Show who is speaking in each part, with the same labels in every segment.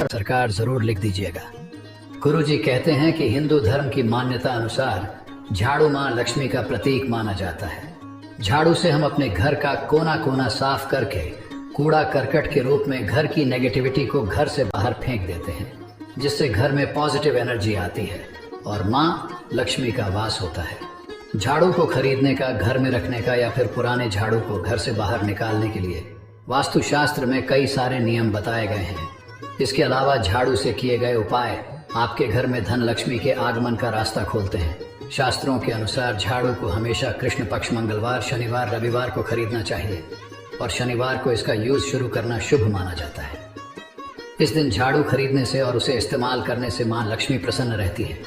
Speaker 1: सरकार जरूर लिख दीजिएगा। गुरुजी कहते हैं कि हिंदू धर्म की मान्यता अनुसार झाड़ू माँ लक्ष्मी का प्रतीक माना जाता है। झाड़ू से हम अपने घर का कोना कोना साफ करके कूड़ा करकट के रूप में घर की नेगेटिविटी को घर से बाहर फेंक देते हैं, जिससे घर में पॉजिटिव एनर्जी आती है और माँ लक्ष्मी का वास होता है। झाड़ू को खरीदने का, घर में रखने का या फिर पुराने झाड़ू को घर से बाहर निकालने के लिए वास्तुशास्त्र में कई सारे नियम बताए गए हैं। इसके अलावा झाड़ू से किए गए उपाय आपके घर में धन लक्ष्मी के आगमन का रास्ता खोलते हैं। शास्त्रों के अनुसार झाड़ू को हमेशा कृष्ण पक्ष मंगलवार, शनिवार, रविवार को खरीदना चाहिए और शनिवार को इसका यूज शुरू करना शुभ माना जाता है। इस दिन झाड़ू खरीदने से और उसे इस्तेमाल करने से माँ लक्ष्मी प्रसन्न रहती है।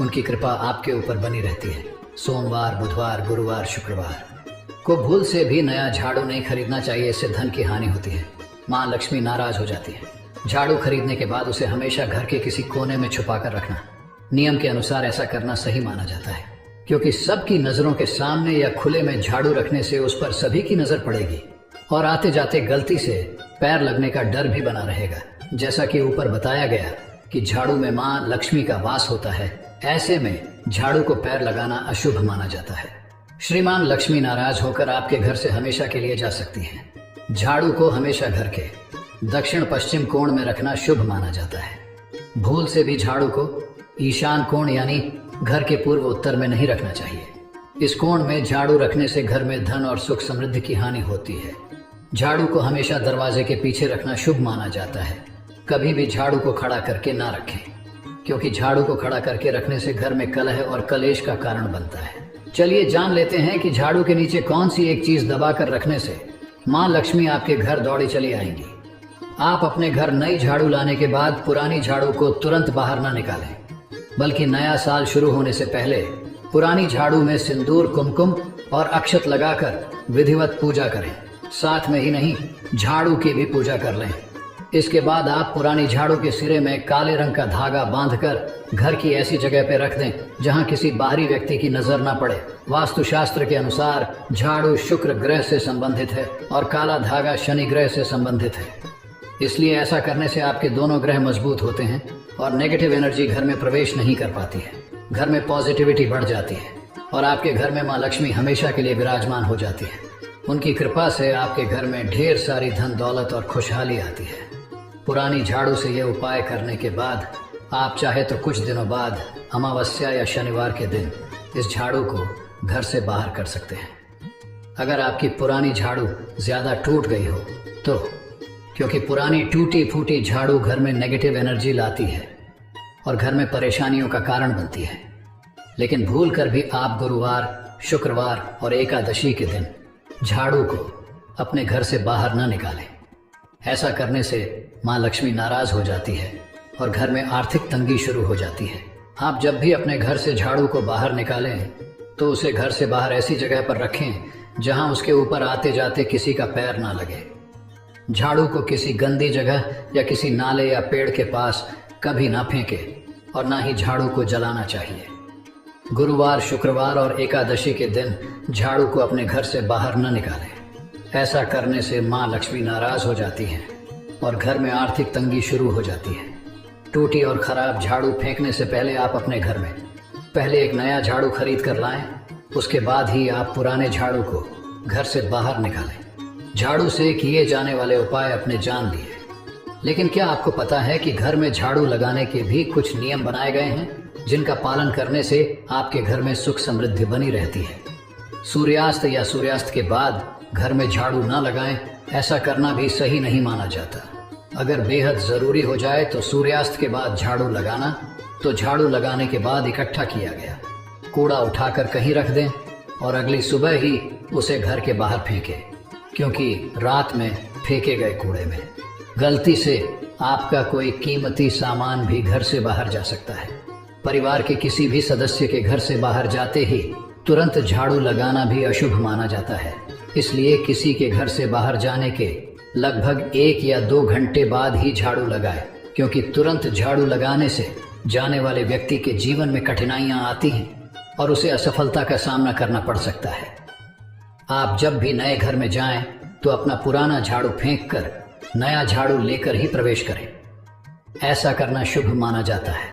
Speaker 1: उनकी कृपा आपके ऊपर बनी रहती है। सोमवार, बुधवार, गुरुवार, शुक्रवार को भूल से भी नया झाड़ू नहीं खरीदना चाहिए, इससे धन की हानि होती है। माँ लक्ष्मी नाराज हो जाती है। झाड़ू खरीदने के बाद उसे हमेशा घर के किसी कोने में छुपा कर रखना। नियम के अनुसार ऐसा करना सही माना जाता है, क्योंकि सबकी नजरों के सामने या खुले में झाड़ू रखने से उस पर सभी की नजर पड़ेगी और आते जाते गलती से पैर लगने का डर भी बना रहेगा। जैसा कि ऊपर बताया गया कि झाड़ू में माँ लक्ष्मी का वास होता है, ऐसे में झाड़ू को पैर लगाना अशुभ माना जाता है। श्रीमान लक्ष्मी नाराज होकर आपके घर से हमेशा के लिए जा सकती हैं। झाड़ू को हमेशा घर के दक्षिण पश्चिम कोण में रखना शुभ माना जाता है। भूल से भी झाड़ू को ईशान कोण यानी घर के पूर्व उत्तर में नहीं रखना चाहिए। इस कोण में झाड़ू रखने से घर में धन और सुख समृद्धि की हानि होती है। झाड़ू को हमेशा दरवाजे के पीछे रखना शुभ माना जाता है। कभी भी झाड़ू को खड़ा करके ना रखें, क्योंकि झाड़ू को खड़ा करके रखने से घर में कलह और कलेश का कारण बनता है। चलिए जान लेते हैं कि झाड़ू के नीचे कौन सी एक चीज दबा कर रखने से माँ लक्ष्मी आपके घर दौड़ी चली आएंगी। आप अपने घर नई झाड़ू लाने के बाद पुरानी झाड़ू को तुरंत बाहर ना निकालें, बल्कि नया साल शुरू होने से पहले पुरानी झाड़ू में सिंदूर, कुमकुम और अक्षत लगाकर विधिवत पूजा करें। साथ में ही नहीं, झाड़ू की भी पूजा कर लें। इसके बाद आप पुरानी झाड़ू के सिरे में काले रंग का धागा बांधकर घर की ऐसी जगह पे रख दें जहां किसी बाहरी व्यक्ति की नजर न पड़े। वास्तुशास्त्र के अनुसार झाड़ू शुक्र ग्रह से संबंधित है और काला धागा शनि ग्रह से संबंधित है, इसलिए ऐसा करने से आपके दोनों ग्रह मजबूत होते हैं और नेगेटिव एनर्जी घर में प्रवेश नहीं कर पाती है। घर में पॉजिटिविटी बढ़ जाती है और आपके घर में माँ लक्ष्मी हमेशा के लिए विराजमान हो जाती है। उनकी कृपा से आपके घर में ढेर सारी धन दौलत और खुशहाली आती है। पुरानी झाड़ू से यह उपाय करने के बाद आप चाहे तो कुछ दिनों बाद अमावस्या या शनिवार के दिन इस झाड़ू को घर से बाहर कर सकते हैं। अगर आपकी पुरानी झाड़ू ज्यादा टूट गई हो तो, क्योंकि पुरानी टूटी फूटी झाड़ू घर में नेगेटिव एनर्जी लाती है और घर में परेशानियों का कारण बनती है। लेकिन भूल कर भी आप गुरुवार, शुक्रवार और एकादशी के दिन झाड़ू को अपने घर से बाहर न निकालें। ऐसा करने से माँ लक्ष्मी नाराज हो जाती है और घर में आर्थिक तंगी शुरू हो जाती है। आप जब भी अपने घर से झाड़ू को बाहर निकालें तो उसे घर से बाहर ऐसी जगह पर रखें जहां उसके ऊपर आते जाते किसी का पैर ना लगे। झाड़ू को किसी गंदी जगह या किसी नाले या पेड़ के पास कभी ना फेंके और ना ही झाड़ू को जलाना चाहिए। गुरुवार, शुक्रवार और एकादशी के दिन झाड़ू को अपने घर से बाहर न निकालें। ऐसा करने से माँ लक्ष्मी नाराज हो जाती हैं और घर में आर्थिक तंगी शुरू हो जाती है। टूटी और खराब झाड़ू फेंकने से पहले आप अपने घर में पहले एक नया झाड़ू खरीद कर लाएं, उसके बाद ही आप पुराने झाड़ू को घर से बाहर निकालें। झाड़ू से किए जाने वाले उपाय अपने जान लिए, लेकिन क्या आपको पता है कि घर में झाड़ू लगाने के भी कुछ नियम बनाए गए हैं जिनका पालन करने से आपके घर में सुख समृद्धि बनी रहती है। सूर्यास्त या सूर्यास्त के बाद घर में झाड़ू ना लगाएं, ऐसा करना भी सही नहीं माना जाता। अगर बेहद जरूरी हो जाए तो सूर्यास्त के बाद झाड़ू लगाना, तो झाड़ू लगाने के बाद इकट्ठा किया गया कूड़ा उठाकर कहीं रख दें और अगली सुबह ही उसे घर के बाहर फेंकें, क्योंकि रात में फेंके गए कूड़े में गलती से आपका कोई कीमती सामान भी घर से बाहर जा सकता है। परिवार के किसी भी सदस्य के घर से बाहर जाते ही तुरंत झाड़ू लगाना भी अशुभ माना जाता है। इसलिए किसी के घर से बाहर जाने के लगभग 1 या 2 घंटे बाद ही झाड़ू लगाए, क्योंकि तुरंत झाड़ू लगाने से जाने वाले व्यक्ति के जीवन में कठिनाइयां आती हैं और उसे असफलता का सामना करना पड़ सकता है। आप जब भी नए घर में जाएं तो अपना पुराना झाड़ू फेंक कर नया झाड़ू लेकर ही प्रवेश करें। ऐसा करना शुभ माना जाता है।